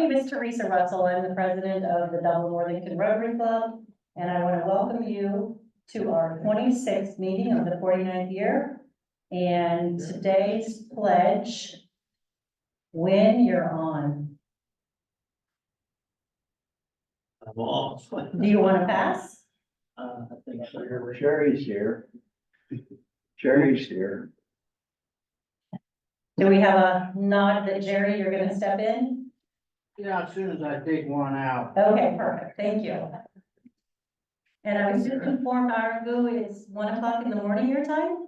name is Teresa Russell. I'm the president of the Dublin Worthington Rotary Club, and I want to welcome you to our 26th meeting of the 49th year. And today's pledge, when you're on. I'm off. Do you want to pass? I think so. Sherry's here. Sherry's here. Do we have a nod that Jerry, you're going to step in? Yeah, as soon as I take one out. Okay, perfect. Thank you. And I was just informed, Argo, it's 1 o'clock in the morning your time?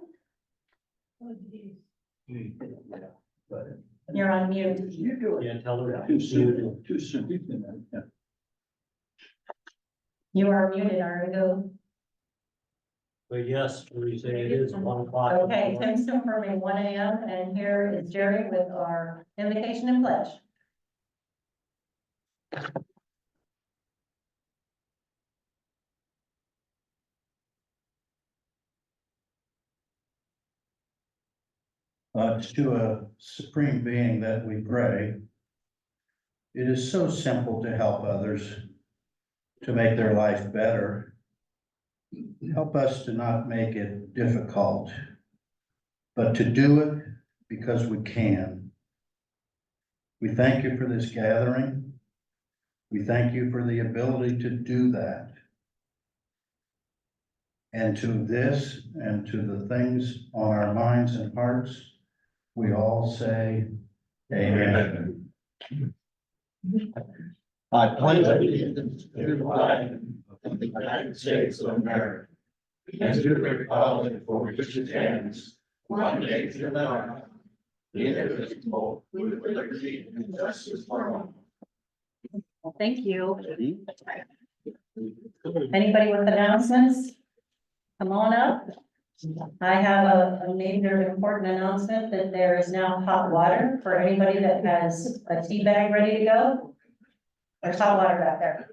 You're on mute. You do it. Yeah, tell her. Too soon. Too soon. You are muted, Argo. But yes, we say it is 1 o'clock. Okay, Tim's confirming 1 a.m. and here is Jerry with our invocation and pledge. It's to a supreme being that we pray. It is so simple to help others, to make their life better. Help us to not make it difficult, but to do it because we can. We thank you for this gathering. We thank you for the ability to do that. And to this and to the things on our minds and hearts, we all say, amen. I pledge allegiance to the flag of the United States of America and to the republic for which it stands, one nation under God, indivisible, with liberty and justice for all. Well, thank you. Anybody with announcements? Come on up. I have a major important announcement that there is now hot water for anybody that has a tea bag ready to go. There's hot water back there.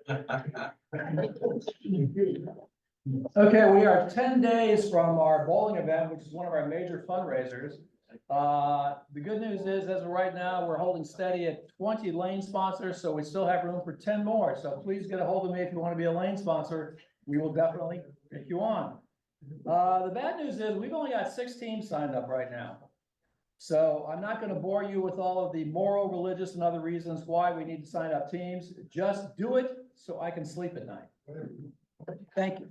Okay, we are 10 days from our bowling event, which is one of our major fundraisers. The good news is, as of right now, we're holding steady at 20 lane sponsors, so we still have room for 10 more. So please get a hold of me if you want to be a lane sponsor. We will definitely take you on. The bad news is we've only got 6 teams signed up right now. So I'm not going to bore you with all of the moral, religious, and other reasons why we need to sign up teams. Just do it so I can sleep at night. Thank you.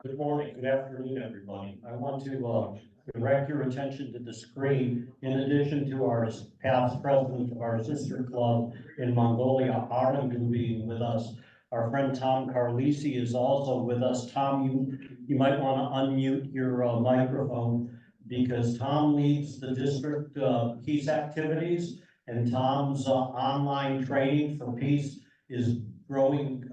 Good morning, good afternoon, everybody. I want to direct your attention to the screen. In addition to our past president of our sister club in Mongolia, Arnhem, being with us, our friend Tom Carlisi is also with us. Tom, you might want to unmute your microphone because Tom leads the district peace activities, and Tom's online training for peace is growing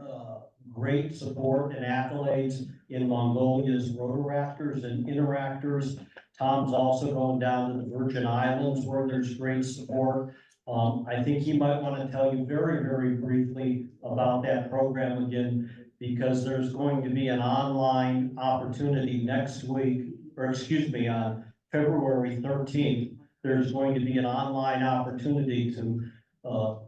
great support and accolades in Mongolia's Rotaractors and Interactors. Tom's also going down to the Virgin Islands where there's great support. I think he might want to tell you very, very briefly about that program again, because there's going to be an online opportunity next week, or excuse me, on February 13th. There's going to be an online opportunity to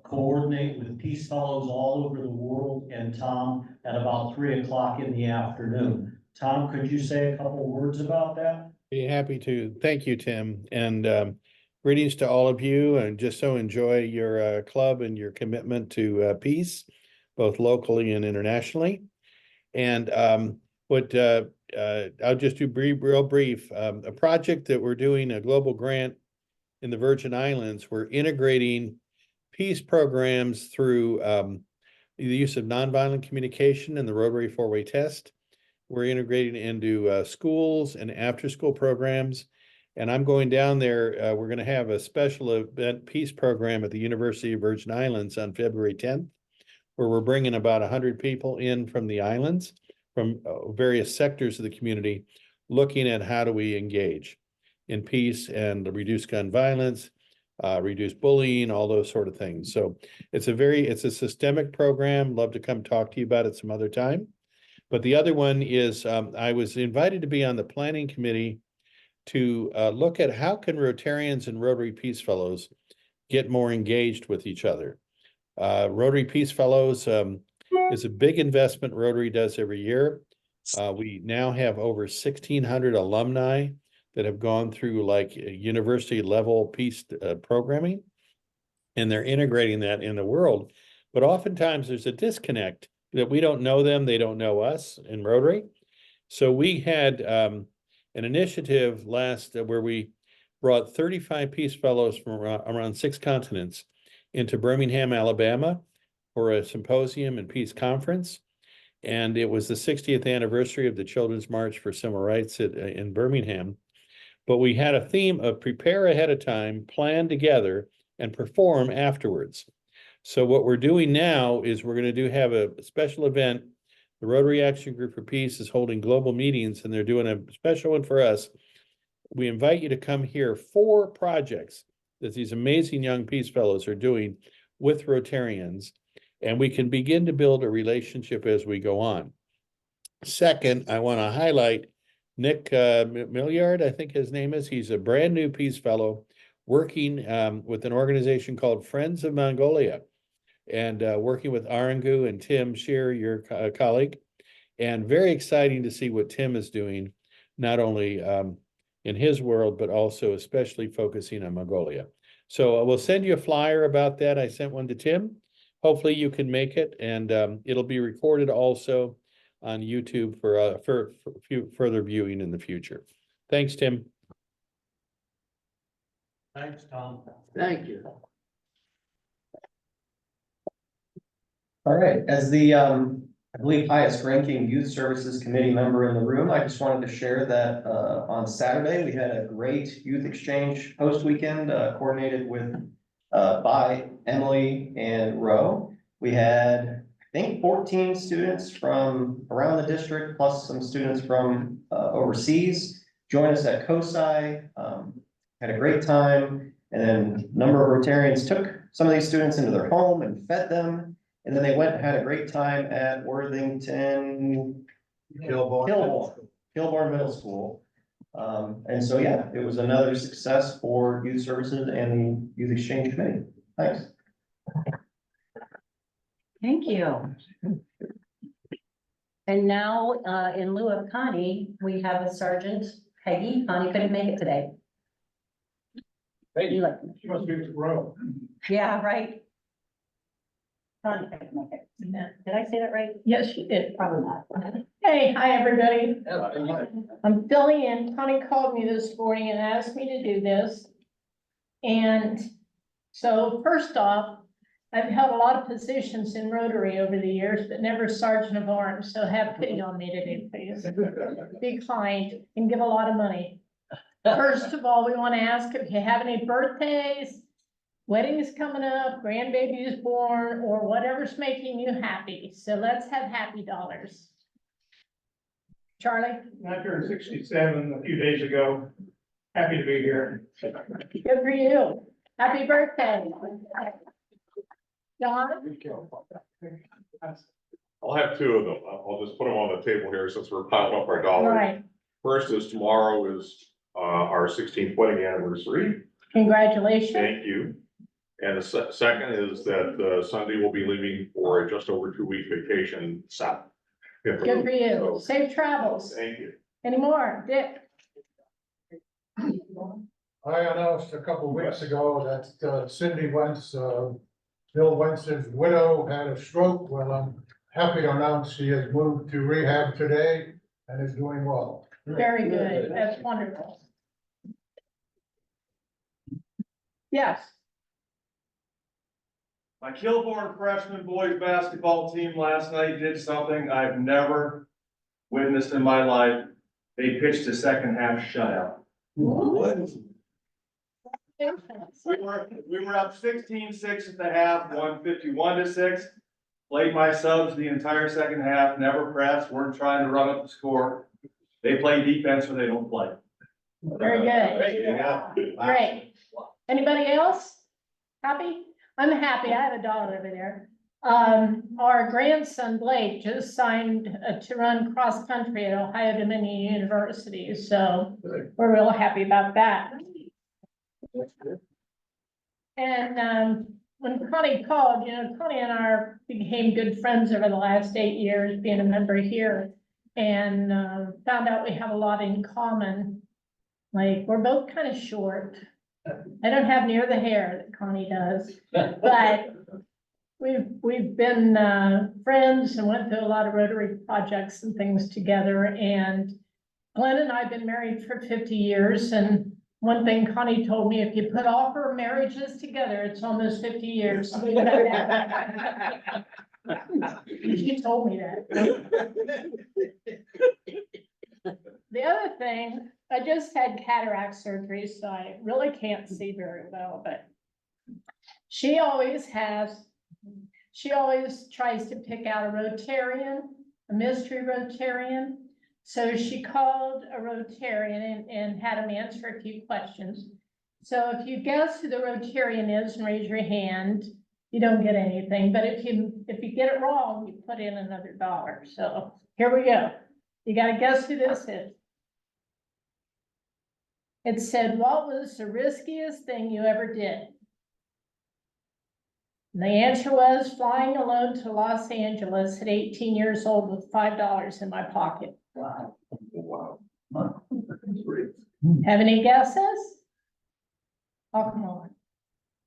coordinate with Peace Fellows all over the world and Tom at about 3 o'clock in the afternoon. Tom, could you say a couple words about that? Be happy to. Thank you, Tim. And greetings to all of you, and just so enjoy your club and your commitment to peace, both locally and internationally. And I'll just do real brief. A project that we're doing, a global grant in the Virgin Islands, we're integrating peace programs through the use of nonviolent communication and the Rotary four-way test. We're integrating into schools and after-school programs. And I'm going down there. We're going to have a special event peace program at the University of Virgin Islands on February 10th, where we're bringing about 100 people in from the islands, from various sectors of the community, looking at how do we engage in peace and reduce gun violence, reduce bullying, all those sort of things. So it's a systemic program. Love to come talk to you about it some other time. But the other one is, I was invited to be on the planning committee to look at how can Rotarians and Rotary Peace Fellows get more engaged with each other. Rotary Peace Fellows is a big investment Rotary does every year. We now have over 1,600 alumni that have gone through like university level peace programming, and they're integrating that in the world. But oftentimes there's a disconnect that we don't know them, they don't know us in Rotary. So we had an initiative last where we brought 35 Peace Fellows from around 6 continents into Birmingham, Alabama for a symposium and peace conference. And it was the 60th anniversary of the Children's March for Civil Rights in Birmingham. But we had a theme of prepare ahead of time, plan together, and perform afterwards. So what we're doing now is we're going to have a special event. The Rotary Action Group for Peace is holding global meetings, and they're doing a special one for us. We invite you to come hear 4 projects that these amazing young Peace Fellows are doing with Rotarians, and we can begin to build a relationship as we go on. Second, I want to highlight Nick Milliard, I think his name is. He's a brand new Peace Fellow working with an organization called Friends of Mongolia, and working with Arangu and Tim Shear, your colleague. And very exciting to see what Tim is doing, not only in his world, but also especially focusing on Mongolia. So we'll send you a flyer about that. I sent one to Tim. Hopefully you can make it, and it'll be recorded also on YouTube for further viewing in the future. Thanks, Tim. Thanks, Tom. Thank you. All right, as the, I believe, highest ranking youth services committee member in the room, I just wanted to share that, on Saturday, we had a great youth exchange post weekend, coordinated with, by Emily and Roe. We had, I think, 14 students from around the district, plus some students from, overseas, join us at COSI, had a great time. And then a number of Rotarians took some of these students into their home and fed them. And then they went and had a great time at Worthington. Kilbourne Middle School. And so, yeah, it was another success for youth services and the youth exchange committee. Thanks. Thank you. And now, in lieu of Connie, we have a Sergeant Peggy. Connie couldn't make it today. You like? She must be with Roe. Yeah, right. Connie couldn't make it. Did I say that right? Yes, she did. Probably not. Hey, hi, everybody. I'm filling in. Connie called me this morning and asked me to do this. And so first off, I've held a lot of positions in Rotary over the years, but never sergeant of arms. So have pity on me today, please. Be kind and give a lot of money. First of all, we want to ask if you have any birthdays, weddings coming up, grandbabies born, or whatever's making you happy. So let's have happy dollars. Charlie? I turned 67 a few days ago. Happy to be here. Good for you. Happy birthday. John? I'll have 2 of them. I'll just put them on the table here since we're piling up our dollars. Right. First is tomorrow is our 16th wedding anniversary. Congratulations. Thank you. And the second is that Sunday we'll be leaving for a just over 2-week vacation south. Good for you. So, Safe travels. thank you. Any more? Dick? I announced a couple of weeks ago that Cindy Wentz, Bill Wentz's widow, had a stroke. Well, I'm happy to announce she has moved to rehab today and is doing well. Very good. That's wonderful. Yes. My Kilbourne freshman boys basketball team last night did something I've never witnessed in my life. They pitched a second half shutout. We were up 16-6 at the half, won 51-6. Played my subs the entire second half, never pressed, weren't trying to run up the score. They play defense or they don't play. Very good. Great. Anybody else? Happy? I'm happy. I have a dog over there. Our grandson Blake just signed to run cross-country at Ohio Dominion University, so we're real happy about that. And, when Connie called, Connie and I became good friends over the last 8 years being a member here. And, found out we have a lot in common. Like, we're both kind of short. I don't have near the hair that Connie does, but we've been, friends and went through a lot of Rotary projects and things together. And Glenn and I have been married for 50 years, and one thing Connie told me, if you put all her marriages together, it's almost 50 years. She told me that. The other thing, I just had cataract surgery, so I really can't see very well, but she always tries to pick out a Rotarian, a mystery Rotarian. So she called a Rotarian and had him answer a few questions. So if you guess who the Rotarian is and raise your hand, you don't get anything. But if you get it wrong, you put in another $1. So here we go. You got to guess who this is. It said, what was the riskiest thing you ever did? And the answer was flying alone to Los Angeles at 18 years old with $5 in my pocket. Wow. Have any guesses? Oh, come on.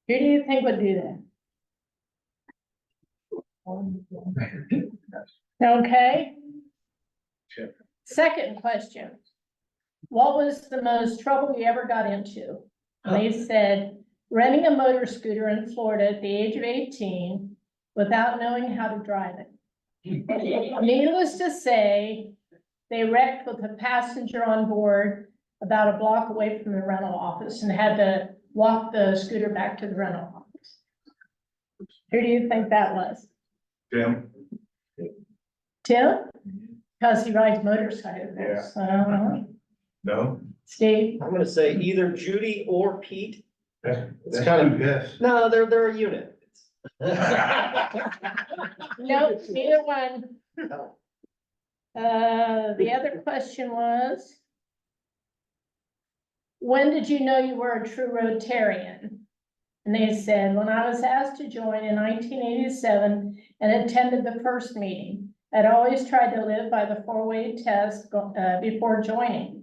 Who do you think would do that? Okay. Second question. What was the most trouble you ever got into? And they said, renting a motor scooter in Florida at the age of 18 without knowing how to drive it. Needless to say, they wrecked with a passenger on board about a block away from the rental office and had to walk the scooter back to the rental office. Who do you think that was? Tim? Tim? Because he rides motorcycles. No? Steve? I'm gonna say either Judy or Pete. It's kind of guess. No, they're a unit. No, neither one. The other question was, when did you know you were a true Rotarian? And they said, when I was asked to join in 1987 and attended the first meeting, I'd always tried to live by the 4-way test before joining.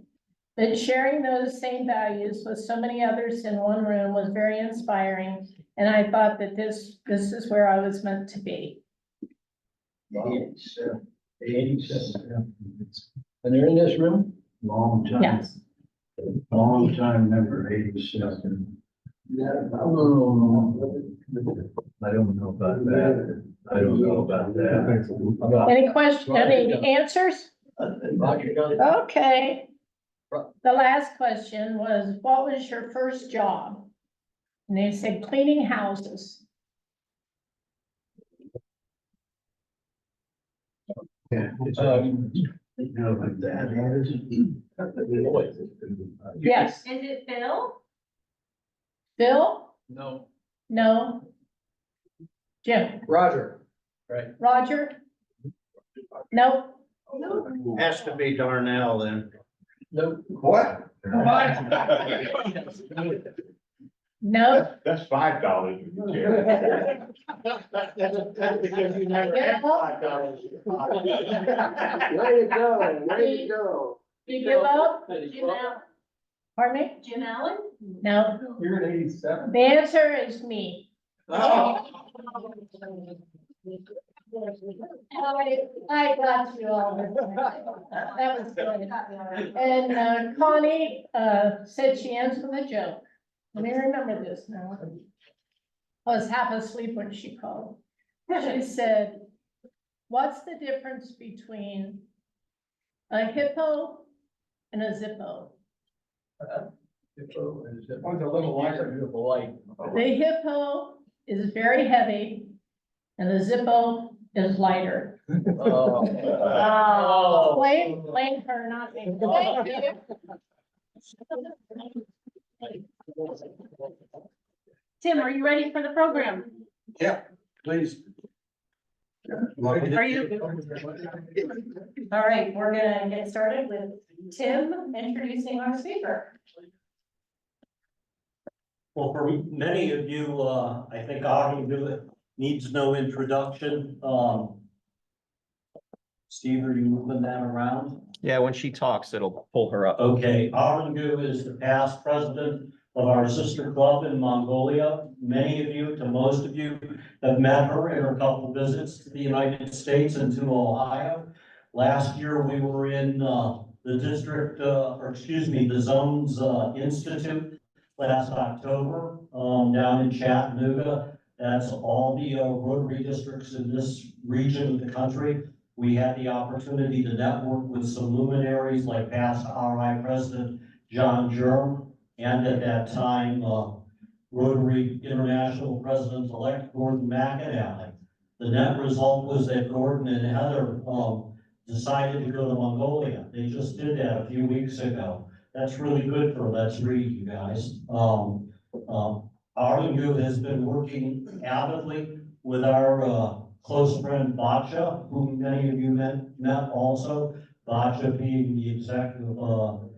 But sharing those same values with so many others in one room was very inspiring. And I thought that this is where I was meant to be. 87. 87. And they're in this room? Long time. Yes. Long time member, 87. I don't know about that. I don't know about that. Any questions, any answers? Okay. The last question was, what was your first job? And they said cleaning houses. You know what that is? Yes. Is it Phil? Bill? No. No. Jim? Roger. Right. Roger? Nope. Has to be Darnell then. Nope. What? Nope. That's $5. That's because you never had $5. Way to go, way to go. You give up? Pardon me? Jim Allen? No. You're at 87. The answer is me. I got you all. That was good. And Connie said she ends with a joke. Let me remember this now. I was half asleep when she called. She said, what's the difference between a hippo and a zippo? One's a little lighter, beautiful light. The hippo is very heavy and the zippo is lighter. Oh. Blame her, not me. Thank you. Tim, are you ready for the program? Please. Are you? All right, we're gonna get started with Tim introducing our speaker. Well, for many of you, I think Autumn needs no introduction. Steve, are you moving that around? Yeah, when she talks, it'll pull her up. Okay, Arungu is the past president of our sister club in Mongolia. Many of you, to most of you, have met her in her couple visits to the United States and to Ohio. Last year, we were in the district, the Zones Institute last October down in Chattanooga. That's all the Rotary districts in this region of the country. We had the opportunity to network with some luminaries like past RI President John Germ, and at that time, Rotary International President-elect Gordon McAnally. The net result was that Gordon and Heather decided to go to Mongolia. They just did that a few weeks ago. That's really good for Let's Read, you guys. Arungu has been working avidly with our close friend Bacha, whom many of you met also. Bacha being the executive of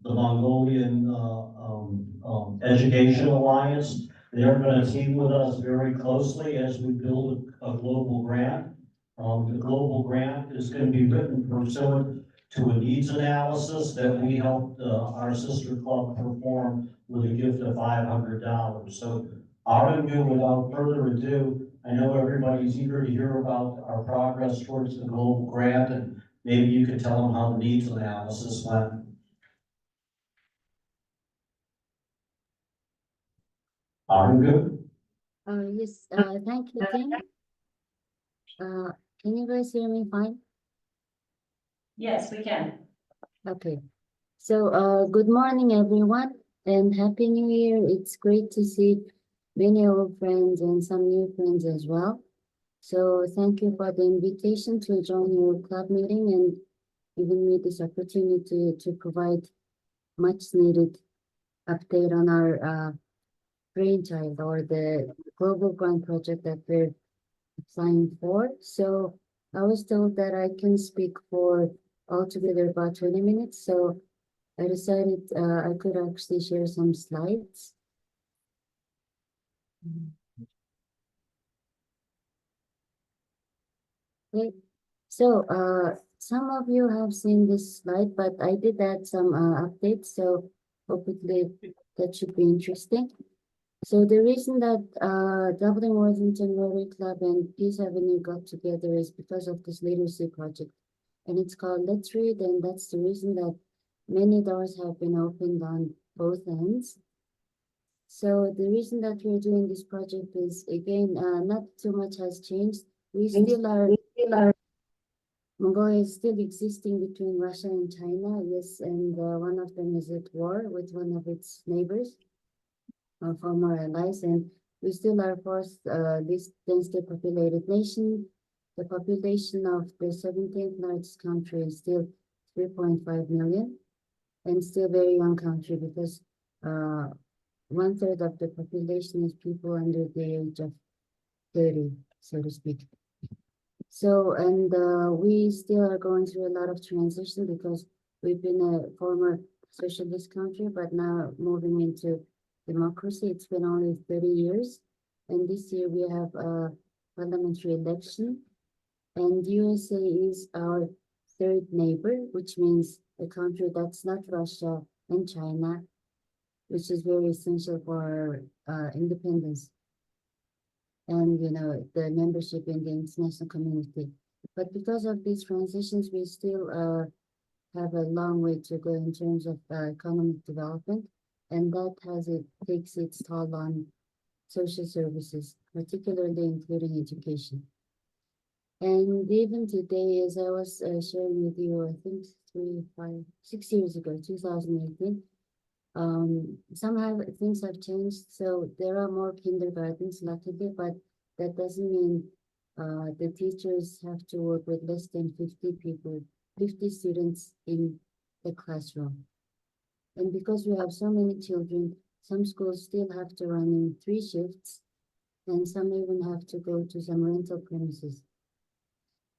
the Mongolian Education Alliance. They're going to team with us very closely as we build a global grant. The global grant is going to be written pursuant to a needs analysis that we helped our sister club perform with a gift of $500. So Arungu, without further ado, I know everybody's eager to hear about our progress towards the global grant, and maybe you could tell them how the needs analysis went. Arungu? Yes, thank you, Tim. Can you guys hear me fine? Yes, we can. Okay. So, good morning, everyone, and Happy New Year. It's great to see many old friends and some new friends as well. So thank you for the invitation to join your club meeting and giving me this opportunity to provide much needed update on our brainchild or the global grant project that we're applying for. So I was told that I can speak for altogether about 20 minutes. So I decided I could actually share some slides. Okay, so some of you have seen this slide, but I did add some updates, so hopefully that should be interesting. So the reason that Dublin Worthington Rotary Club and Peace Avenue got together is because of this literacy project, and it's called Let's Read, and that's the reason that many doors have been opened on both ends. So the reason that we're doing this project is, again, not too much has changed. We still are, Mongolia is still existing between Russia and China, yes, and one of them is at war with one of its neighbors, former allies, and we still are forced, this densely populated nation. The population of the 17th largest country is still 3.5 million, and still very young country because 1/3 of the population is people under the age of 30, so to speak. So, and we still are going through a lot of transition because we've been a former socialist country, but now moving into democracy. It's been only 30 years. And this year we have a parliamentary election. And USA is our third neighbor, which means a country that's not Russia and China, which is very essential for our independence and, you know, the membership in the international community. But because of these transitions, we still have a long way to go in terms of economic development, and that takes its toll on social services, particularly including education. And even today, as I was sharing with you, I think 6 years ago, 2018, somehow things have changed. So there are more kindergartens, luckily, but that doesn't mean the teachers have to work with less than 50 students in the classroom. And because we have so many children, some schools still have to run in 3 shifts, and some even have to go to some rental premises.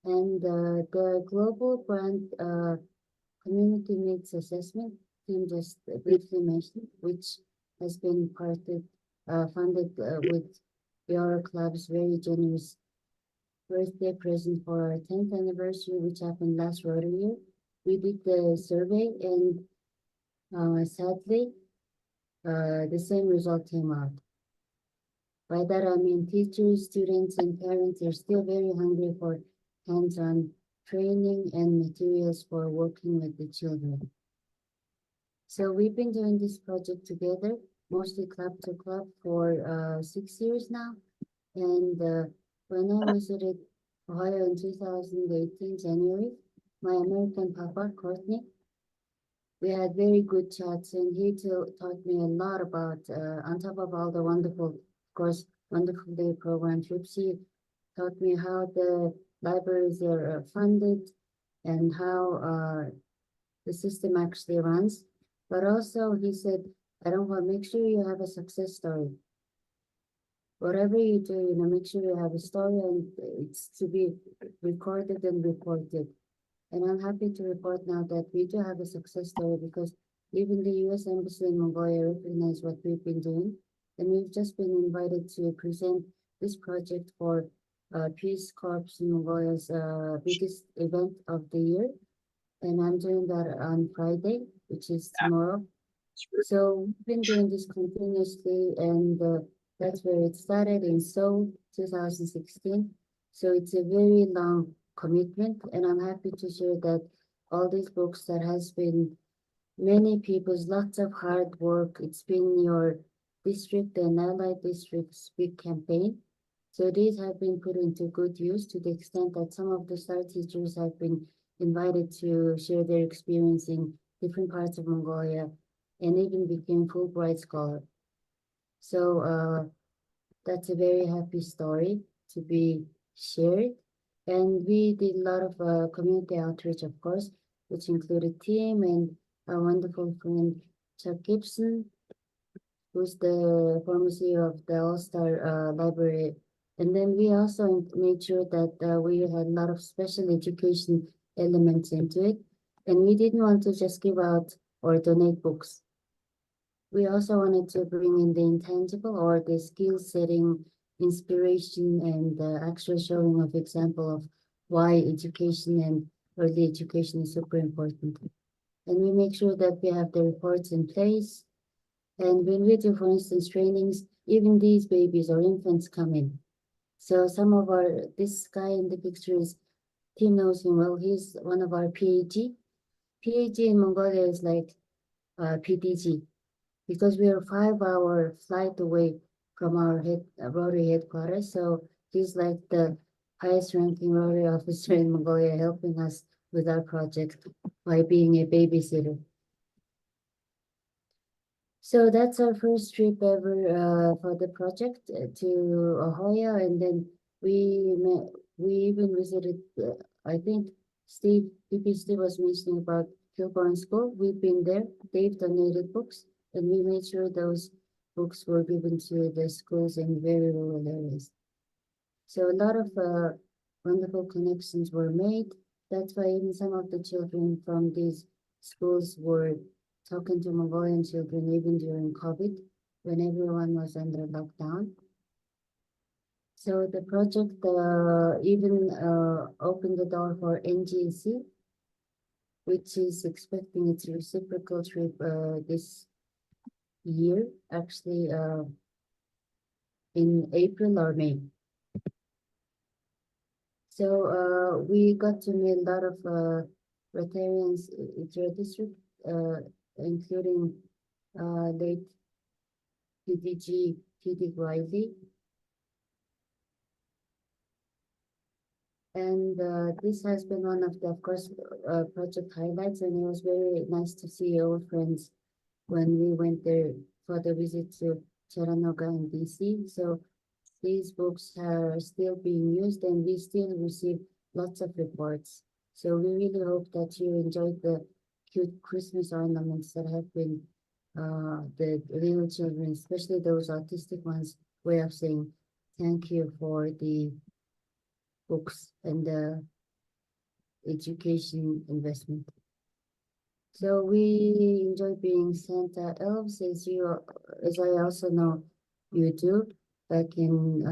And the global brand community needs assessment, Tim just briefly mentioned, which has been funded with your club's very generous birthday present for our 10th anniversary, which happened last Rotary year. We did the survey and sadly, the same result came out. By that I mean teachers, students, and parents are still very hungry for hands-on training and materials for working with the children. So we've been doing this project together, mostly club to club for 6 years now. And when I visited Ohio in 2018 January, my American papa, Courtney, we had very good chats, and he taught me a lot about, on top of all the wonderful, of course, wonderful day program trips, he taught me how the libraries are funded and how the system actually runs. But also he said, I don't want, make sure you have a success story. Whatever you do, make sure you have a story and it's to be recorded and reported. And I'm happy to report now that we do have a success story because even the U.S. Embassy in Mongolia recognized what we've been doing. And we've just been invited to present this project for Peace Corps in Mongolia's biggest event of the year. And I'm doing that on Friday, which is tomorrow. So we've been doing this continuously, and that's where it started in Seoul, 2016. So it's a very long commitment, and I'm happy to share that all these books that has been many people's lots of hard work. It's been your district and allied district's big campaign. So these have been put into good use to the extent that some of the star teachers have been invited to share their experience in different parts of Mongolia and even became Fulbright scholar. So that's a very happy story to be shared. And we did a lot of community outreach, of course, which included Tim and our wonderful friend Chuck Gibson, who's the former CEO of the All-Star Library. And then we also made sure that we had a lot of special education elements into it. And we didn't want to just give out or donate books. We also wanted to bring in the intangible or the skill setting, inspiration, and the actual showing of example of why education and early education is super important. And we make sure that we have the reports in place. And when we do, for instance, trainings, even these babies or infants come in. So some of this guy in the picture is, Tim knows him well, he's one of our PhD. PhD in Mongolia is like PDG, because we are 5-hour flight away from our Rotary headquarters. So he's like the highest ranking Rotary officer in Mongolia, helping us with our project by being a babysitter. So that's our first trip ever for the project to Ohio, and then we even visited. I think Steve was mentioning about Kilburn School. We've been there. They've donated books, and we made sure those books were given to the schools in very rural areas. So a lot of wonderful connections were made. That's why even some of the children from these schools were talking to Mongolian children even during COVID, when everyone was under lockdown. So the project even opened the door for NGC, which is expecting its reciprocal trip this year, actually in April or May. So we got to meet a lot of Rotarians in your district, including late PDG T.D. Riley. And this has been one of the, of course, project highlights, and it was very nice to see old friends when we went there for the visit to Chattanooga and DC. So these books are still being used, and we still receive lots of reports. So we really hope that you enjoyed the cute Christmas ornaments that have been the little children, especially those autistic ones, way of saying thank you for the books and the education investment. So we enjoy being Santa elves, as I also know you do, back in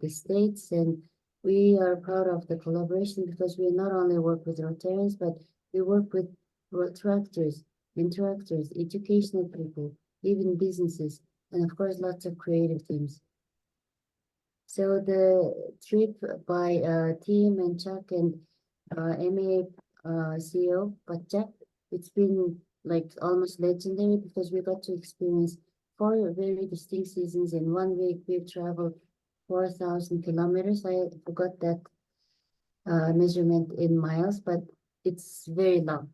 the States, and we are proud of the collaboration because we not only work with Rotarians, but we work with Retractors, interactors, educational people, even businesses, and of course, lots of creative teams. So the trip by Team and Chuck and MA CEO, but Jack, it's been like almost legendary because we got to experience 4 very distinct seasons in 1 week. We've traveled 4,000 kilometers. I forgot that measurement in miles, but it's very long.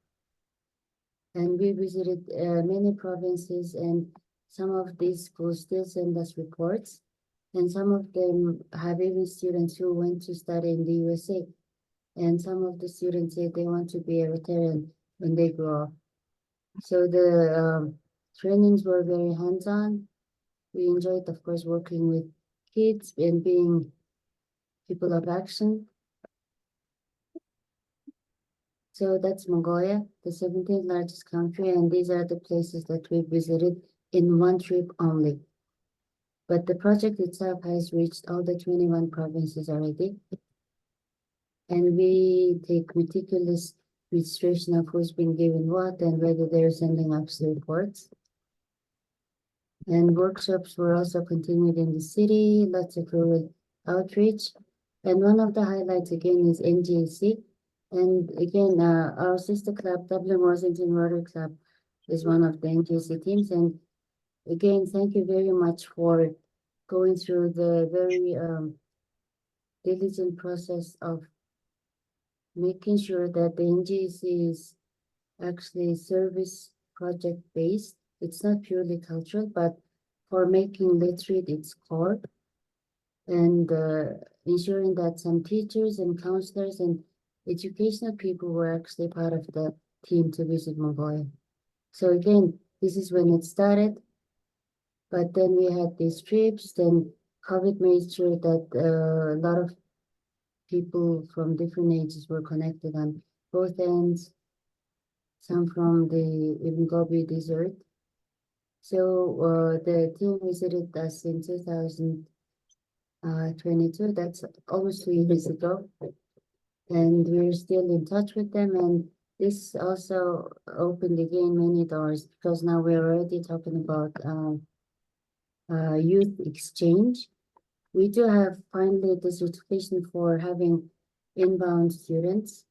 And we visited many provinces, and some of these schools still send us reports. And some of them have even students who went to study in the USA. And some of the students say they want to be a Rotarian when they grow up. So the trainings were very hands-on. We enjoyed, of course, working with kids and being people of action. So that's Mongolia, the 17th largest country, and these are the places that we visited in one trip only. But the project itself has reached all the 21 provinces already. And we take meticulous registration of who's been given what and whether they're sending us the reports. And workshops were also continued in the city, lots of rural outreach. And one of the highlights again is NGAC. And again, our sister club, Dublin Washington Rotary Club, is one of the NGAC teams. And again, thank you very much for going through the very diligent process of making sure that the NGAC is actually service project based. It's not purely cultural, but for making literate its core and ensuring that some teachers and counselors and educational people were actually part of the team to visit Mongolia. So again, this is when it started, but then we had these trips, then COVID made sure that a lot of people from different ages were connected on both ends, some from the even Gobi Desert. So the team visited us in 2022, that's almost 2 years ago. And we're still in touch with them, and this also opened again many doors because now we're already talking about youth exchange. We do have finally the certification for having outbound students.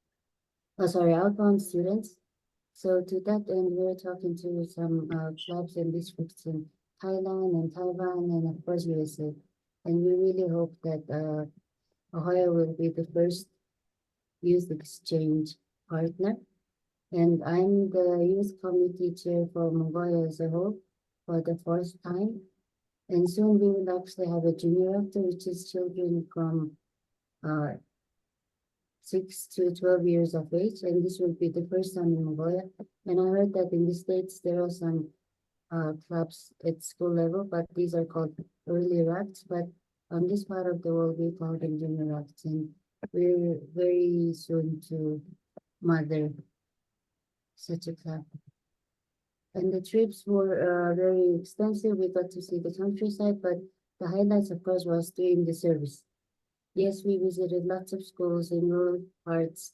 So to that end, we're talking to some clubs and districts in Thailand and Taiwan and of course USA. And we really hope that Ohio will be the first youth exchange partner. And I'm the youth committee chair for Mongolia as a whole for the first time. And soon we will actually have a junior rector, which is children from 6 to 12 years of age, and this will be the first time in Mongolia. And I heard that in the States there are some clubs at school level, but these are called early racks. But on this part of the world, we call them junior racks, and we're very soon to mother such a club. And the trips were very extensive. We got to see the countryside, but the highlights, of course, was doing the service. Yes, we visited lots of schools in rural parts,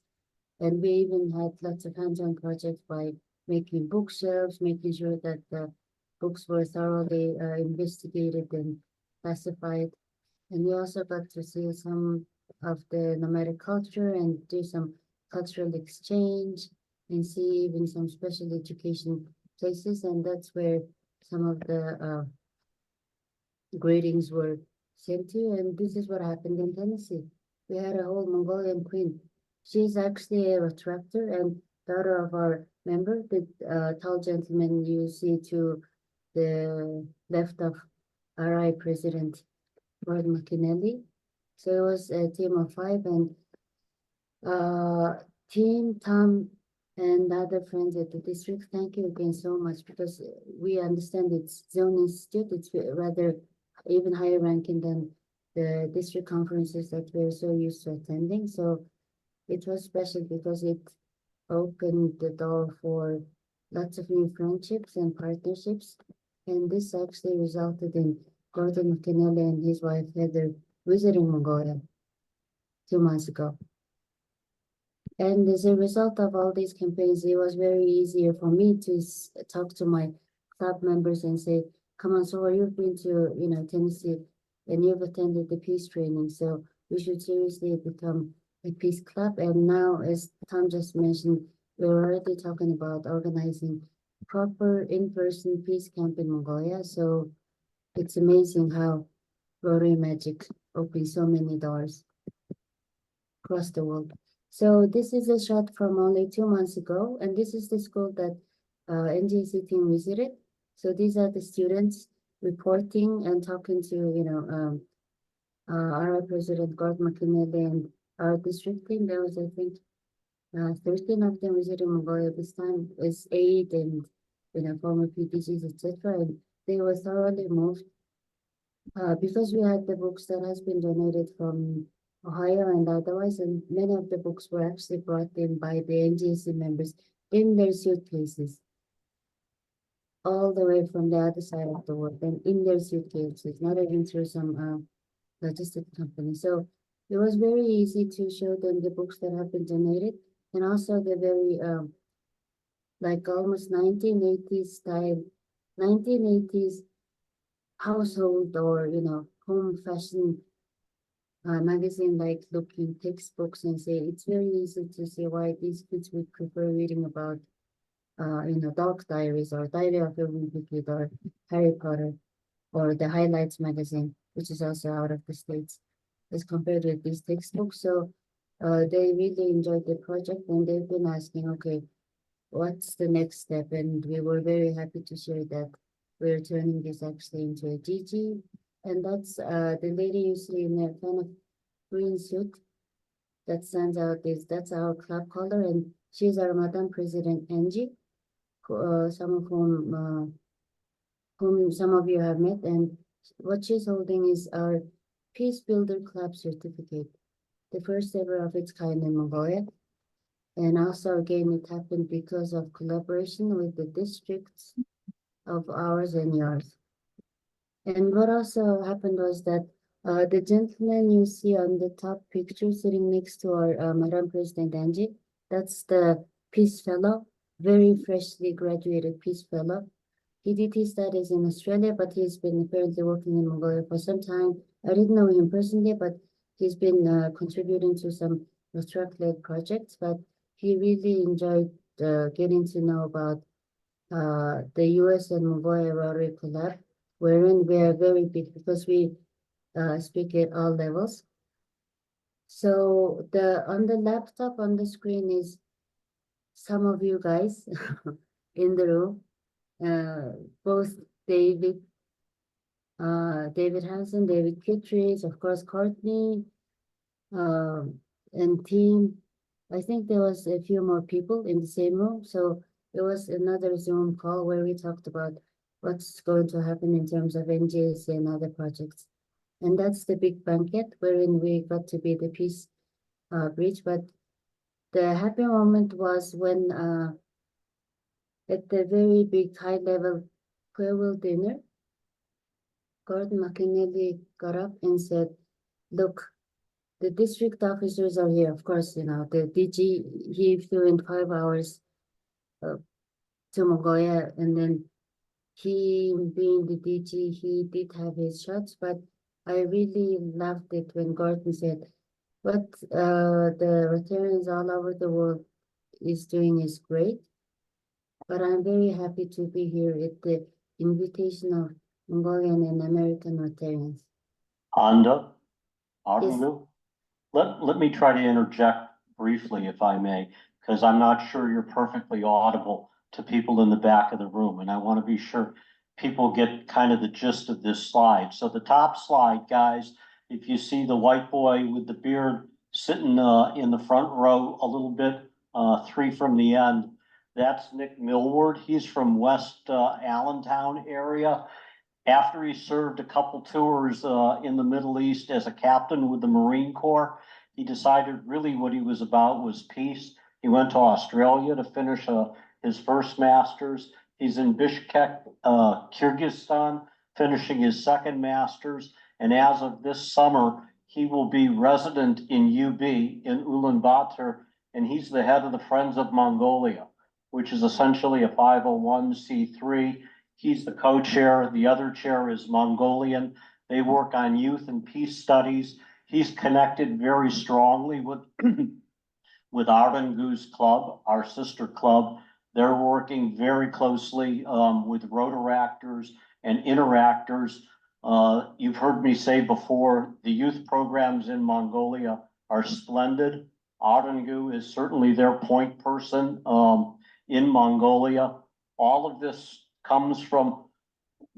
and we even had lots of hands-on projects by making bookshelves, making sure that the books were thoroughly investigated and classified. And we also got to see some of the nomadic culture and do some cultural exchange and see even some special education places. And that's where some of the greetings were sent to. And this is what happened in Tennessee. We had a whole Mongolian queen. She's actually a retractor and daughter of our member, the tall gentleman you see to the left of RI President Gordon McKinley. So it was a team of 5, and team Tom and other friends at the district, thank you again so much, because we understand it's zone institute, it's rather even higher ranking than the district conferences that we're so used to attending. So it was special because it opened the door for lots of new friendships and partnerships. And this actually resulted in Gordon McKinley and his wife Heather visiting Mongolia 2 months ago. And as a result of all these campaigns, it was very easier for me to talk to my club members and say, come on, so you've been to, Tennessee and you've attended the peace training, so we should seriously become a peace club. And now, as Tom just mentioned, we're already talking about organizing proper in-person peace camp in Mongolia. So it's amazing how Rotary Magic opens so many doors across the world. So this is a shot from only 2 months ago, and this is the school that NJC team visited. So these are the students reporting and talking to, our president, Gordon McKinley, and our district team. There was, I think, 13 of them visiting Mongolia this time as aid and, former PTCs, etc. And they were thoroughly moved because we had the books that has been donated from Ohio and otherwise, and many of the books were actually brought in by the NGC members in their suitcases, all the way from the other side of the world, and in their suitcases, not even through some logistic company. So it was very easy to show them the books that have been donated, and also the very like almost 1980s style, 1980s household or home fashion magazine like looking textbooks, and say it's very easy to see why these kids would prefer reading about Dog Diaries or Diary of a Wimpy Kid or Harry Potter or the Highlights magazine, which is also out of the States, as compared with these textbooks. So they really enjoyed the project, and they've been asking, okay, what's the next step? And we were very happy to share that we're turning this actually into a GG. And that's the lady you see in a kind of green suit that stands out that's our club color, and she's our Madam President Angie, some of whom some of you have met. And what she's holding is our Peace Builder Club certificate, the first ever of its kind in Mongolia. And also again, it happened because of collaboration with the districts of ours and yours. And what also happened was that the gentleman you see on the top picture sitting next to our Madam President Angie, that's the Peace Fellow, very freshly graduated Peace Fellow. He did his studies in Australia, but he's been apparently working in Mongolia for some time. I didn't know him personally, but he's been contributing to some Rotary-led projects. But he really enjoyed getting to know about the US and Mongolia Rotary collab, wherein we are very big because we speak at all levels. So on the laptop on the screen is some of you guys in the room, both David Hansen, David Kittredge, of course, Courtney, and team. I think there was a few more people in the same room. So it was another Zoom call where we talked about what's going to happen in terms of NGS and other projects. And that's the big banquet wherein we got to be the peace bridge. But the happy moment was when at the very big high level farewell dinner, Gordon McKinley got up and said, look, the district officers are here. Of course, the DG, he flew in 5 hours to Mongolia, and then he, being the DG, he did have his shots, but I really loved it when Gordon said, what the Rotarians all over the world is doing is great, but I'm very happy to be here at the invitation of Mongolian and American Rotarians. Anda, Yes. Arundu, let me try to interject briefly, if I may, because I'm not sure you're perfectly audible to people in the back of the room, and I want to be sure people get kind of the gist of this slide. So the top slide, guys, if you see the white boy with the beard sitting in the front row a little bit, 3 from the end, that's Nick Millward. He's from West Allentown area. After he served a couple tours in the Middle East as a captain with the Marine Corps, He decided really what he was about was peace. He went to Australia to finish his first master's. He's in Bishkek, Kyrgyzstan, finishing his second master's. And as of this summer, he will be resident in UB in Ulaanbaatar, and he's the head of the Friends of Mongolia, which is essentially a 501c3. He's the co-chair. The other chair is Mongolian. They work on youth and peace studies. He's connected very strongly with with Ardengu's club, our sister club. They're working very closely with Rotaractors and Interactors. You've heard me say before, the youth programs in Mongolia are splendid. Ardengu is certainly their point person in Mongolia. All of this comes from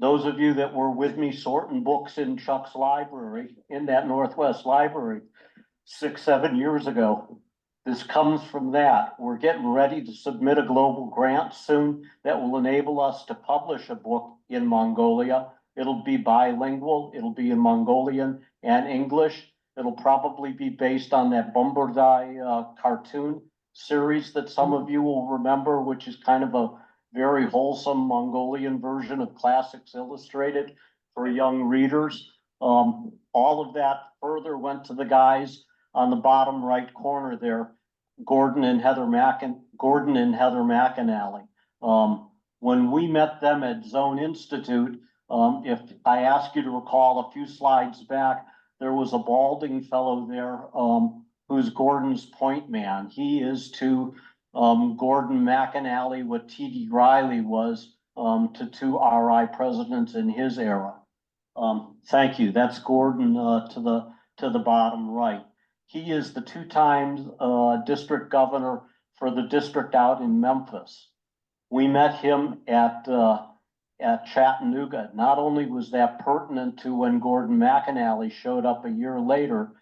those of you that were with me sorting books in Chuck's library, in that Northwest library, 6-7 years ago. This comes from that. We're getting ready to submit a global grant soon that will enable us to publish a book in Mongolia. It'll be bilingual. It'll be in Mongolian and English. It'll probably be based on that Bombardai cartoon series that some of you will remember, which is kind of a very wholesome Mongolian version of Classics Illustrated for young readers. All of that further went to the guys on the bottom right corner there, Gordon and Heather McAnally. When we met them at Zone Institute, if I ask you to recall a few slides back, there was a balding fellow there who's Gordon's point man. He is to Gordon McAnally what T.D. Riley was to two RI presidents in his era. Thank you. That's Gordon to the bottom right. He is the 2 times district governor for the district out in Memphis. We met him at Chattanooga. Not only was that pertinent to when Gordon McAnally showed up a year later,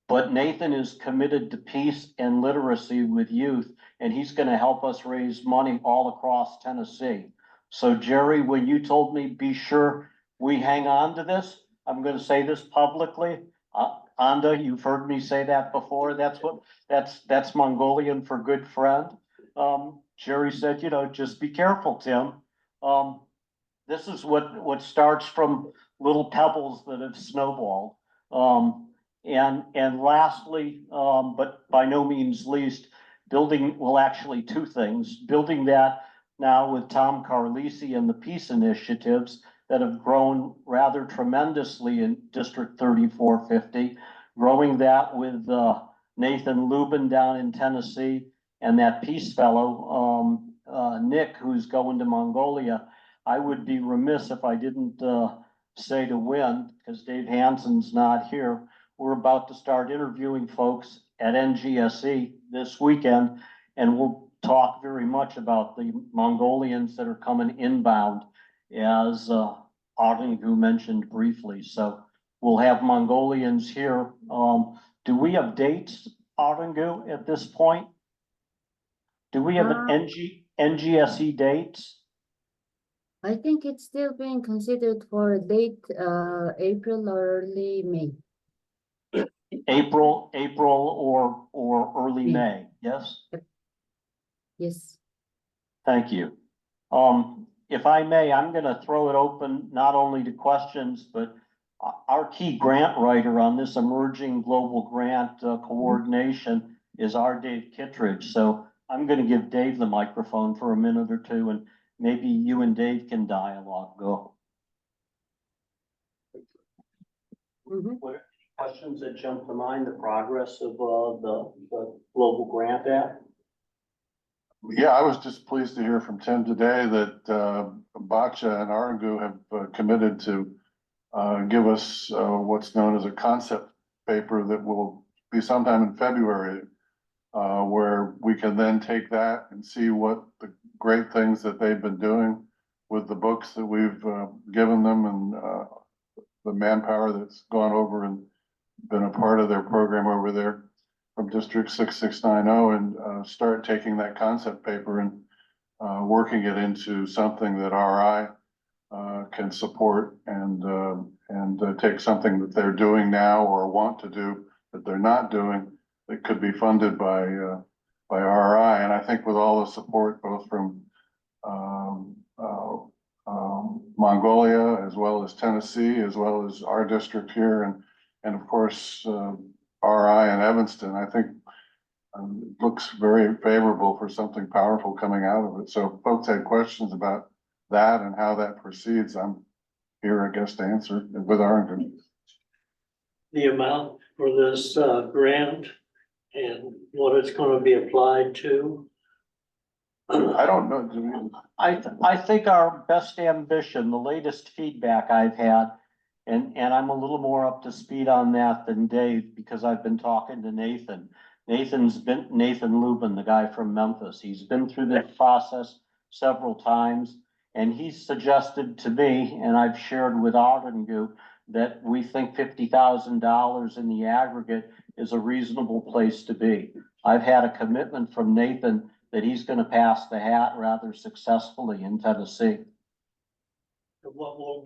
but Nathan is committed to peace and literacy with youth, and he's going to help us raise money all across Tennessee. So Jerry, when you told me be sure we hang on to this, I'm going to say this publicly. Anda, you've heard me say that before. That's Mongolian for good friend. Jerry said, just be careful, Tim. This is what starts from little pebbles that have snowballed. And lastly, but by no means least, actually 2 things, building that now with Tom Carlisi and the peace initiatives that have grown rather tremendously in District 3450, growing that with Nathan Lubin down in Tennessee and that peace fellow, Nick, who's going to Mongolia. I would be remiss if I didn't say to Win, because Dave Hansen's not here. We're about to start interviewing folks at NGSE this weekend, and we'll talk very much about the Mongolians that are coming inbound, as Ardengu mentioned briefly. So we'll have Mongolians here. Do we have dates, Ardengu, at this point? Do we have an NGSE dates? I think it's still being considered for a date, April or early May. April or early May, yes? Yes. Thank you. If I may, I'm gonna throw it open not only to questions, but our key grant writer on this emerging global grant coordination is our Dave Kittredge. So I'm gonna give Dave the microphone for a minute or two, and maybe you and Dave can dialogue. Go. What questions that jump to mind, the progress of the Global Grant Act? Yeah, I was just pleased to hear from Tim today that Bacha and Ardengu have committed to give us what's known as a concept paper that will be sometime in February, where we can then take that and see what the great things that they've been doing with the books that we've given them, and the manpower that's gone over and been a part of their program over there from District 6690, and start taking that concept paper and working it into something that RI can support, and take something that they're doing now or want to do that they're not doing, that could be funded by RI. And I think with all the support, both from Mongolia, as well as Tennessee, as well as our district here, and of course, RI and Evanston, I think it looks very favorable for something powerful coming out of it. So if folks had questions about that and how that proceeds, I'm here, I guess, to answer with Arlington. The amount for this grant and what it's gonna be applied to? I don't know, do we? I think our best ambition, the latest feedback I've had, and I'm a little more up to speed on that than Dave, because I've been talking to Nathan. Nathan Lubin, the guy from Memphis. He's been through this process several times, and he's suggested to me, and I've shared with Arden, that we think $50,000 in the aggregate is a reasonable place to be. I've had a commitment from Nathan that he's gonna pass the hat rather successfully in Tennessee. What will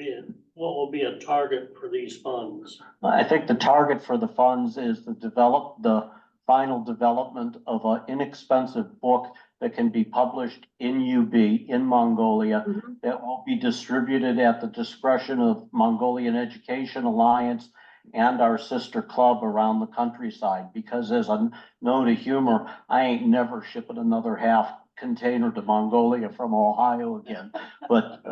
be a target for these funds? I think the target for the funds is the final development of an inexpensive book that can be published in UB, in Mongolia, that will be distributed at the discretion of Mongolian Education Alliance and our sister club around the countryside. Because as a note of humor, I ain't never shipping another half container to Mongolia from Ohio again. But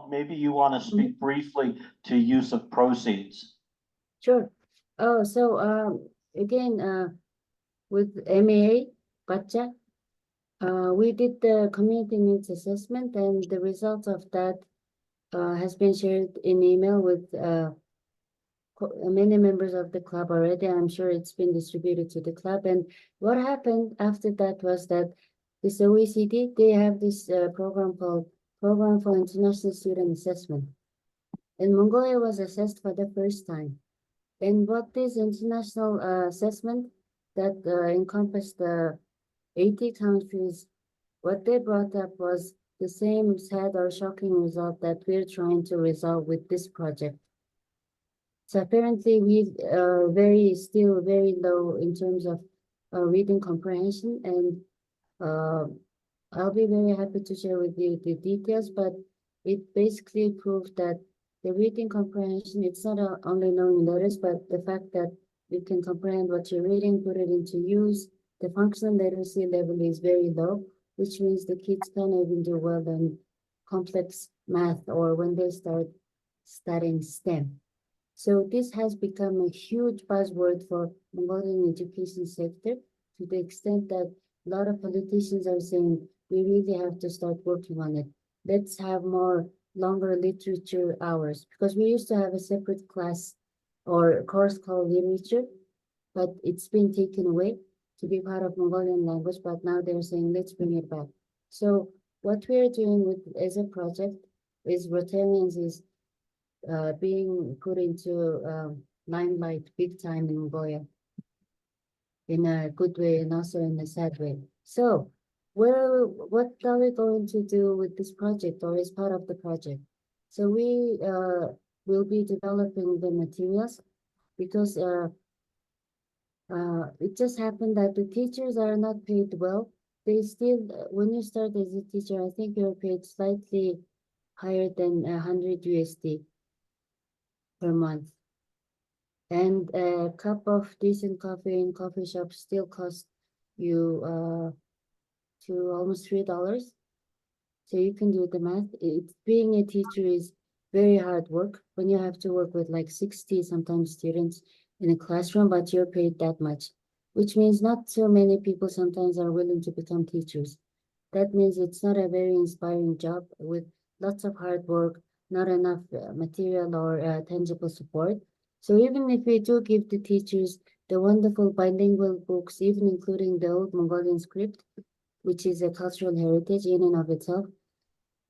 maybe you want to speak briefly to use of proceeds. Sure. Oh, so again, with MAA, Gotcha, we did the community needs assessment, and the results of that has been shared in email with many members of the club already. I'm sure it's been distributed to the club. And what happened after that was that this OECD, they have this program called Program for International Student Assessment. And Mongolia was assessed for the first time. And what this international assessment that encompassed 80 countries, what they brought up was the same sad or shocking result that we're trying to resolve with this project. So apparently we still very low in terms of reading comprehension, and I'll be very happy to share with you the details, but it basically proved that the reading comprehension, it's not only knowing letters, but the fact that you can comprehend what you're reading, put it into use. The functional literacy level is very low, which means the kids can't even do well in complex math or when they start studying STEM. So this has become a huge buzzword for Mongolian education sector, to the extent that a lot of politicians are saying we really have to start working on it. Let's have more longer literature hours, because we used to have a separate class or course called literature, but it's been taken away to be part of Mongolian language, but now they're saying let's bring it back. So what we're doing with as a project is Rotarians is being put into limelight big time in Mongolia, in a good way and also in a sad way. So what are we going to do with this project, or as part of the project? So we will be developing the materials, because it just happened that the teachers are not paid well. They still, when you start as a teacher, I think you're paid slightly higher than 100 USD per month. And a cup of decent coffee in coffee shops still cost you to almost $3. So you can do the math. Being a teacher is very hard work when you have to work with like 60 sometimes students in a classroom, but you're paid that much, which means not so many people sometimes are willing to become teachers. That means it's not a very inspiring job with lots of hard work, not enough material or tangible support. So even if we do give the teachers the wonderful bilingual books, even including the old Mongolian script, which is a cultural heritage in and of itself,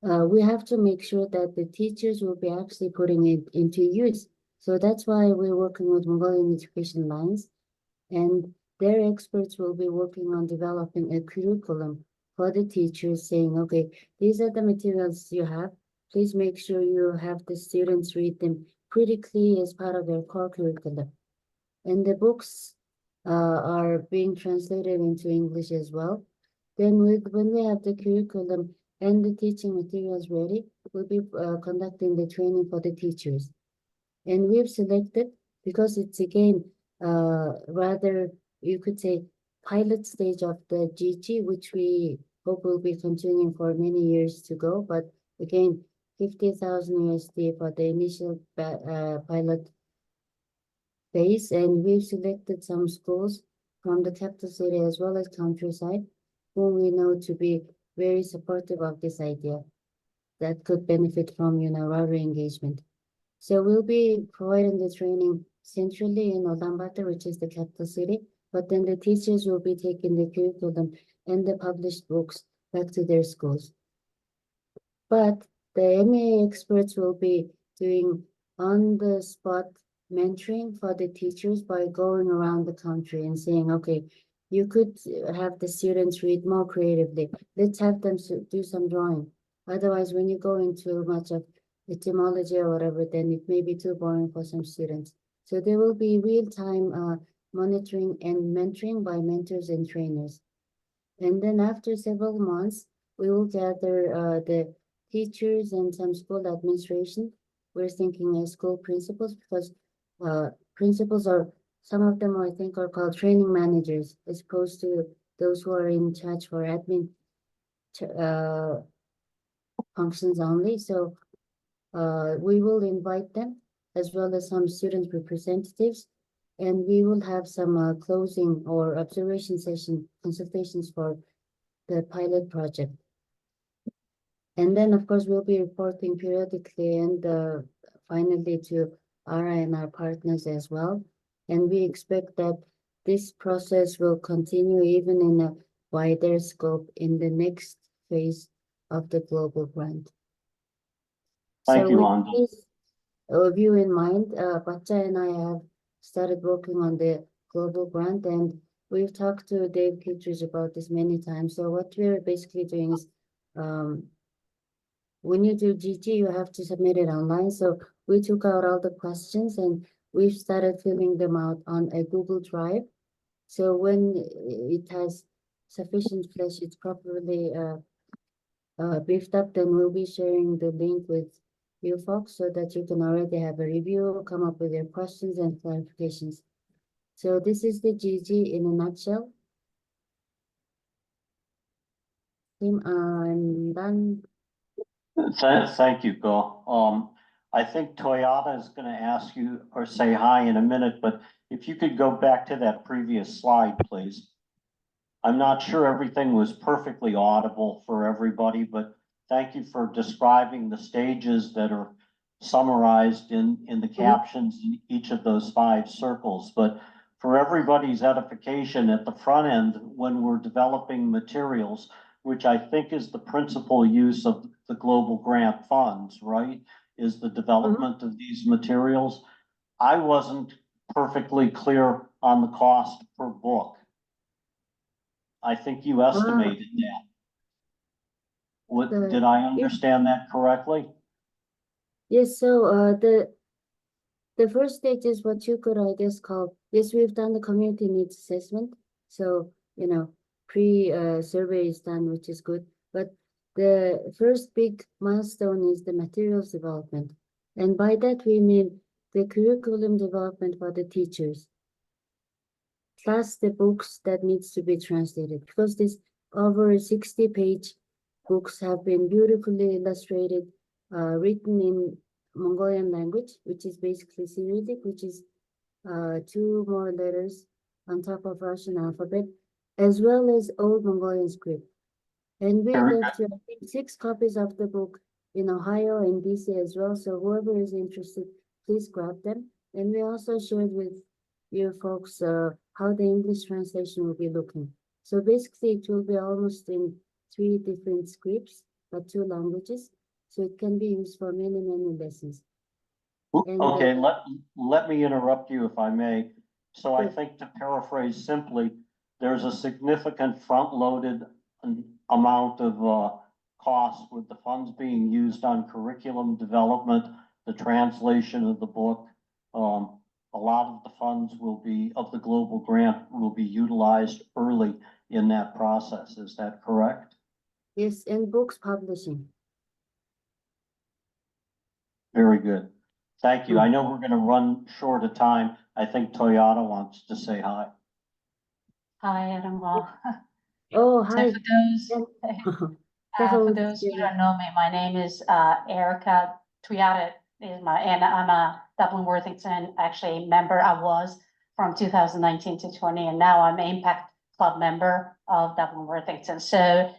we have to make sure that the teachers will be actually putting it into use. So that's why we're working with Mongolian Education Alliance, and their experts will be working on developing a curriculum for the teachers, saying, okay, these are the materials you have. Please make sure you have the students read them critically as part of their core curriculum. And the books are being translated into English as well. Then when we have the curriculum and the teaching materials ready, we'll be conducting the training for the teachers. And we've selected, because it's again, rather, you could say, pilot stage of the GT, which we hope will be continuing for many years to go. But again, 50,000 USD for the initial pilot phase, and we've selected some schools from the capital city as well as countryside, whom we know to be very supportive of this idea that could benefit from, Rotary engagement. So we'll be providing the training centrally in Ulaanbaatar, which is the capital city, but then the teachers will be taking the curriculum and the published books back to their schools. But the MA experts will be doing on-the-spot mentoring for the teachers by going around the country and saying, okay, you could have the students read more creatively. Let's have them do some drawing. Otherwise, when you go into much of etymology or whatever, then it may be too boring for some students. So there will be real-time monitoring and mentoring by mentors and trainers. And then after several months, we will gather the teachers and some school administration. We're thinking as school principals, because principals are, some of them I think are called training managers, as opposed to those who are in charge for admin functions only. So we will invite them as well as some student representatives, and we will have some closing or observation session consultations for the pilot project. And then, of course, we'll be reporting periodically and finally to ARA and our partners as well. And we expect that this process will continue even in a wider scope in the next phase of the global grant. Thank you, with Anjali. this view in mind, Bacha and I have started working on the global grant, and we've talked to Dave Kittredge about this many times. So what we're basically doing is, when you do GT, you have to submit it online. So we took out all the questions and we've started filling them out on a Google Drive. So when it has sufficient flesh, it's properly beefed up, then we'll be sharing the link with you folks so that you can already have a review, come up with your questions and clarifications. So this is the GG in a nutshell. Tim, I'm done. Thank you, Go. I think Toyota is gonna ask you or say hi in a minute, but if you could go back to that previous slide, please. I'm not sure everything was perfectly audible for everybody, but thank you for describing the stages that are summarized in the captions in each of those 5 circles. But for everybody's edification at the front end, when we're developing materials, which I think is the principal use of the global grant funds, right? Is the development of these materials. I wasn't perfectly clear on the cost per book. I think you estimated that. What, did I understand that correctly? Yes, so the first stage is what you could, I guess, call, yes, we've done the community needs assessment. So, pre-survey is done, which is good. But the first big milestone is the materials development. And by that, we mean the curriculum development for the teachers, plus the books that needs to be translated, because this over 60-page books have been beautifully illustrated, written in Mongolian language, which is basically Cyrillic, which is 2 more letters on top of Russian alphabet, as well as Old Mongolian script. And we left 6 copies of the book in Ohio and DC as well. So whoever is interested, please grab them. And we also shared with you folks how the English translation will be looking. So basically, it will be almost in 3 different scripts, but 2 languages. So it can be used for many, many lessons. And, okay, let me interrupt you if I may. So I think, to paraphrase simply, there's a significant front-loaded amount of cost with the funds being used on curriculum development, the translation of the book, a lot of the funds of the global grant will be utilized early in that process. Is that correct? Yes, and books publishing. Very good. Thank you. I know we're gonna run short of time. I think Toyota wants to say hi. Hi, Adam. Well, Oh, so hi. for those, for those who don't know me, my name is Erica Tuyata is and I'm a Dublin Worthington actually member. I was from 2019 to 20, and now I'm an Impact Club member of Dublin Worthington. So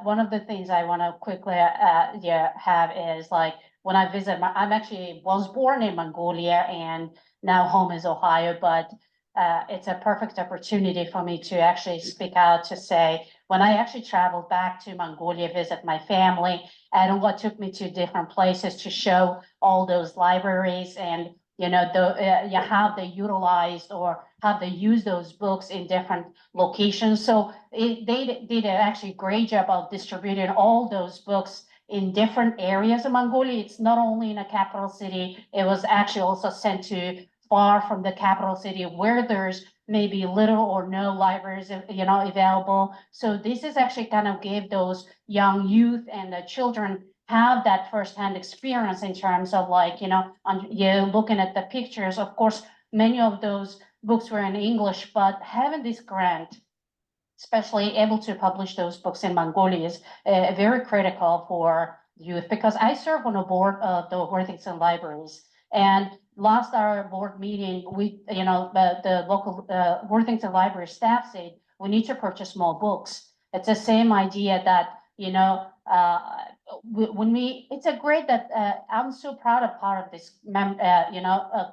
one of the things I want to quickly have is like when I visit, I'm actually was born in Mongolia and now home is Ohio, but it's a perfect opportunity for me to actually speak out to say, when I actually traveled back to Mongolia, visit my family, and what took me to different places to show all those libraries and, you know, how they utilized or how they use those books in different locations. So they did an actually great job of distributing all those books in different areas of Mongolia. It's not only in a capital city, it was actually also sent to far from the capital city where there's maybe little or no libraries, you know, available. So this is actually kind of give those young youth and the children have that firsthand experience in terms of like, you know, you're looking at the pictures. Of course, many of those books were in English, but having this grant, especially able to publish those books in Mongolia is very critical for youth, because I serve on a board of the Worthington Libraries. And last our board meeting, we, you know, the local Worthington Library staff said, we need to purchase more books. It's the same idea that, you know, it's a great that I'm so proud of part of this,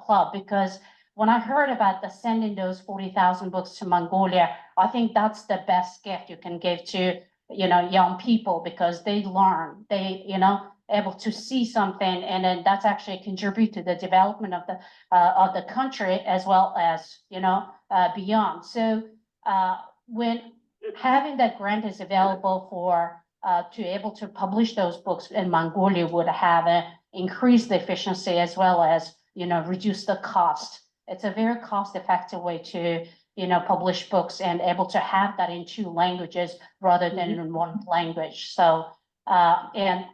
club, because when I heard about the sending those 40,000 books to Mongolia, I think that's the best gift you can give to, you know, young people, because they learn, they, you know, able to see something, and then that's actually contribute to the development of the country as well as, you know, beyond. So when having that grant is available for to able to publish those books in Mongolia would have increased the efficiency as well as, you know, reduce the cost. It's a very cost-effective way to, you know, publish books and able to have that in 2 languages rather than in 1 language. So, and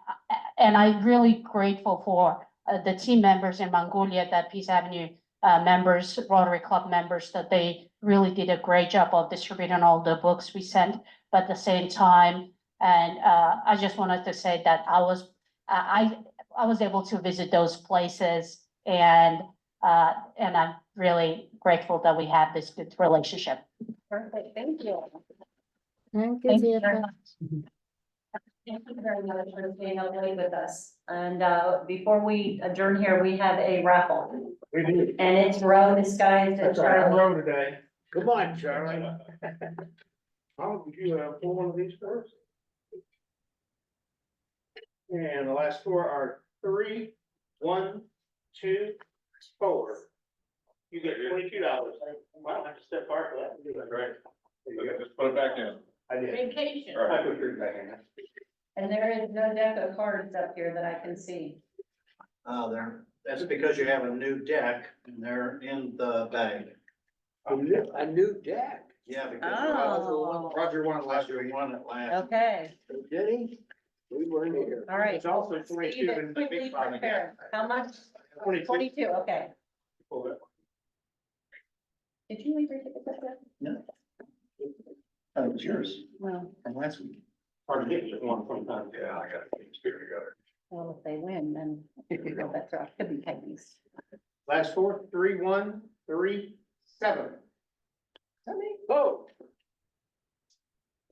I'm really grateful for the team members in Mongolia, that Peace Avenue members, Rotary Club members, that they really did a great job of distributing all the books we sent. But at the same time, and I just wanted to say that I was able to visit those places, and I'm really grateful that we have this good relationship. Perfect, thank you. Thank you, Thank you very Tia. much. Thank you very much for staying up late with us. And before we adjourn here, we have a raffle. We do. And it's Roe disguised as That's right, I'm Charlie. Roe today. Come on, Charlie. How would you pull one of these first? And the last 4 are 3, 1, 2, 4. You get $22. Wow, I have to step apart for that. That's right. Just put it back in. I did. Vacation. I put yours back in. And there is no deck of cards up here that I can see. That's because you have a new deck and they're in the bag. A new deck. Yeah, Oh. Roger won last Roger week. won it last. Okay, Did he? We weren't here. all right. It's also 22 Steve, in the quickly big file again. prepare. How much? 22. 22, okay. Pull it. Did you leave your ticket up there? No. That was yours No. from last week. Hard to get just one sometimes. Yeah, I got it. Spirit together. Well, if they win, then that's right. Could be Peggy's. Last 4, 3, 1, 3, 7. Oh.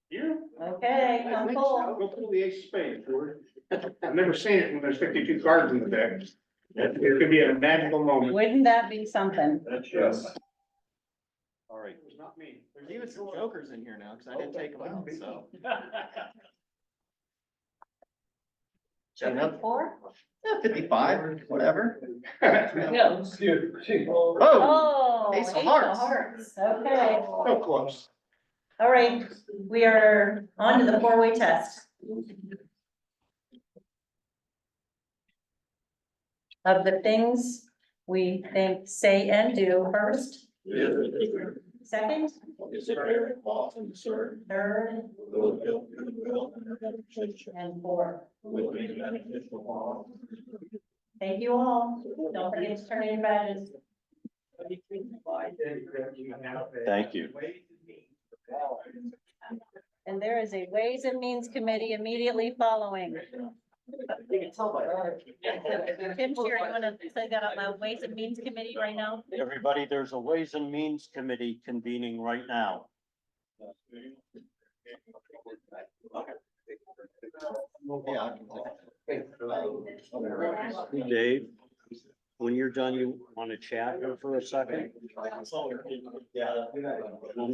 You? Okay, I come think pull. so. Go pull the ace of spades, George. I've never seen it when there's 52 cards in the deck. It could be a magical moment. Wouldn't that be something? That's just. All right. It's not me. There's even some jokers in here now, because I didn't take them out, so. 54? 55, whatever. No. Oh, Oh, Ace of Hearts. Okay, So close. all right, we are on to the 4-way test. Of the things we think, say and do first, second, third, and fourth. Thank you all. Don't forget to turn in your badges. Thank you. And there is a Ways and Means Committee immediately following. Tim, sure, you want to say that on the Ways and Means Committee right now? Everybody, there's a Ways and Means Committee convening right now. Dave, when you're done, you want to chat here for a second? I'm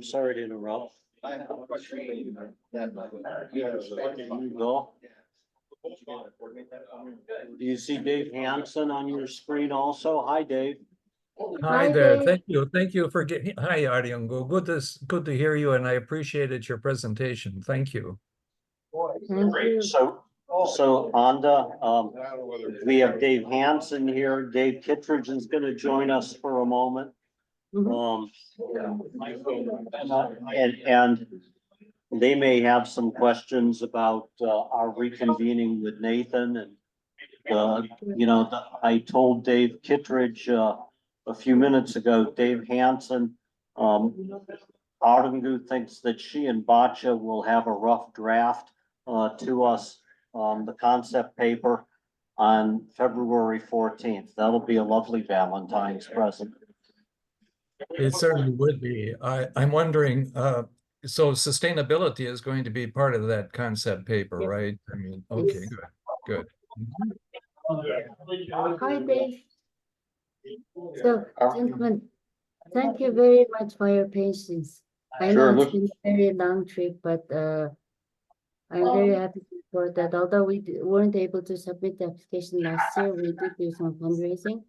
sorry to interrupt. Go. Do you see Dave Hansen on your screen also? Hi, Dave. Hi there. Dave. Thank you for getting, hi, Ariongo. Good to hear you, and I appreciated your presentation. Thank you. Thank you. So Anda, we have Dave Hansen here. Dave Kittredge is going to join us for a moment. And they may have some questions about our reconvening with Nathan and I told Dave Kittredge a few minutes ago, Dave Hansen, Arungu thinks that she and Bacha will have a rough draft to us, the concept paper on February 14th. That'll be a lovely Valentine's present. It certainly would be. I'm wondering, so sustainability is going to be part of that concept paper, right? I mean, okay, Yes. good. Hi, Dave. So, gentlemen, thank you very much for your patience. I know it's been a very long trip, but I'm very happy to report that although we weren't able to submit the application last year, we did do some fundraising.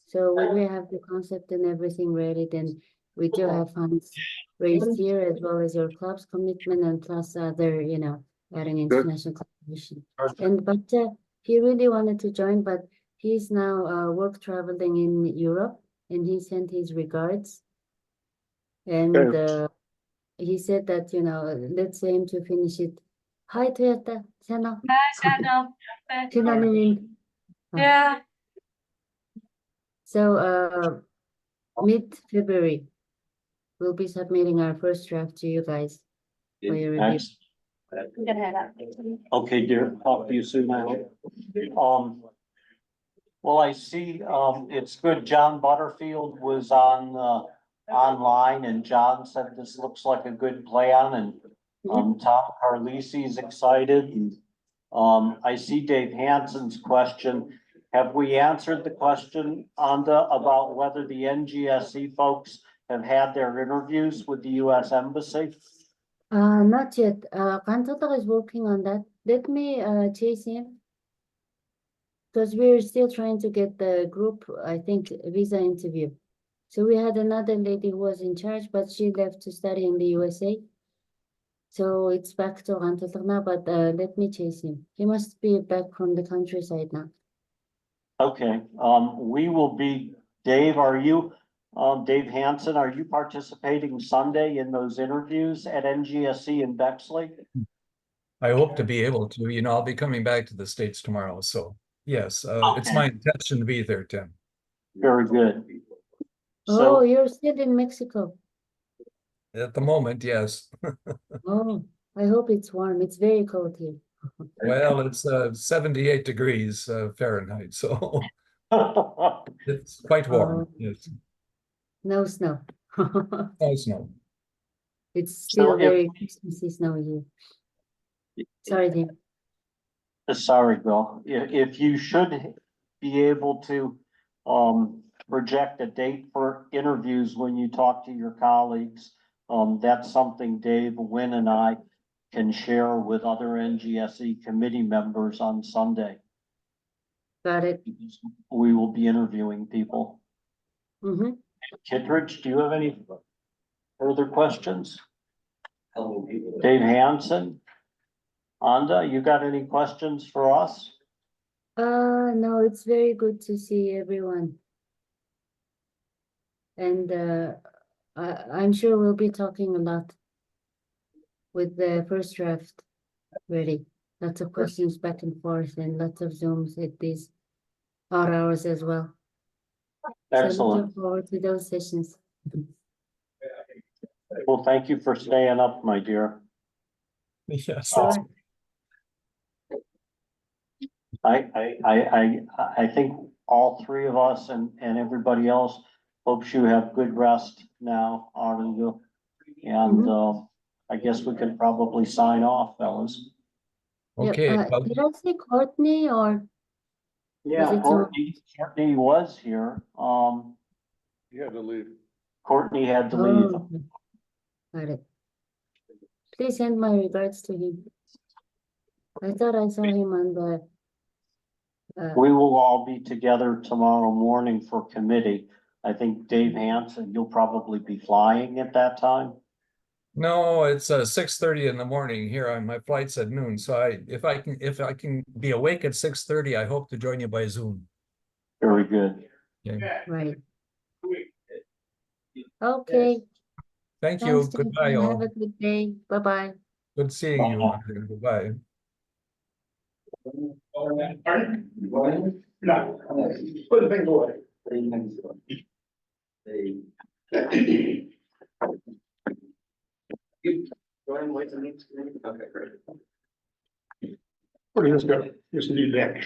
So when we have the concept and everything ready, then we do have funds raised here as well as your club's commitment and plus other, adding international contribution. And but he really wanted to join, but he's now work traveling in Europe, and he sent his regards. And he said that let's aim to finish it. Hi, Toyota. Seno. Hi, Seno님. Yeah. So mid-February, we'll be submitting our first draft to you guys for your review. I'm gonna head out. Okay, dear. Talk to you soon, I hope. Well, I see, it's good. John Butterfield was on, online, and John said this looks like a good plan, and Tom Carlisi's excited. And, I see Dave Hansen's question. Have we answered the question, Anda, about whether the NGSE folks have had their interviews with the US Embassy? Not yet. Kantata is working on that. Let me chase him. Because we're still trying to get the group, I think, visa interview. So we had another lady who was in charge, but she left to study in the USA. So it's back to Kantata now, but let me chase him. He must be back from the countryside now. Okay, we will be, Dave, are you, Dave Hansen, are you participating Sunday in those interviews at NGSE in Bexley? I hope to be able to, I'll be coming back to the States tomorrow, so yes, it's my intention to be there, Tim. Very good. So, you're still in Mexico? At the moment, yes. Oh, I hope it's warm. It's very cold here. Well, it's 78 degrees Fahrenheit, so it's quite warm. Yes. No snow. No snow. It's still very Christmassy snow here. Sorry, Dave. Sorry, Bill. If you should be able to project a date for interviews when you talk to your colleagues, that's something Dave, Wynn, and I can share with other NGSE committee members on Sunday. Got it. We will be interviewing people. Mm-hmm. Kittredge, do you have any further questions? Dave Hansen? Anda, you got any questions for us? No, it's very good to see everyone. And I'm sure we'll be talking a lot with the first draft ready. Lots of questions back and forth and lots of Zooms at these odd hours as well. So Excellent. looking forward to those sessions. Well, thank you for staying up, my dear. Yes. Sure. I think all three of us and everybody else hopes you have good rest now, Arlinda. And, I guess we could probably sign off, fellas. Yep, Okay, well, did I say Courtney or? Yeah, it Courtney was here. You had to leave. Courtney had to leave. Oh, got it. Please send my regards to him. I thought I saw him on the. We will all be together tomorrow morning for committee. I think Dave Hanson, you'll probably be flying at that time. no, it's 6:30 in the morning here on my flight's at noon. So if I can be awake at 6:30, I hope to join you by Zoom. Very good. Okay. Right. Okay. Thank you. Thanks, Goodbye, Jason. all. Have a good day. Bye-bye. Good seeing you. Goodbye. No. Put the things away. Okay, great. Where does this go? This new deck?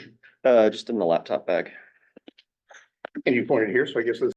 Just in the laptop bag. And you pointed here, so I guess this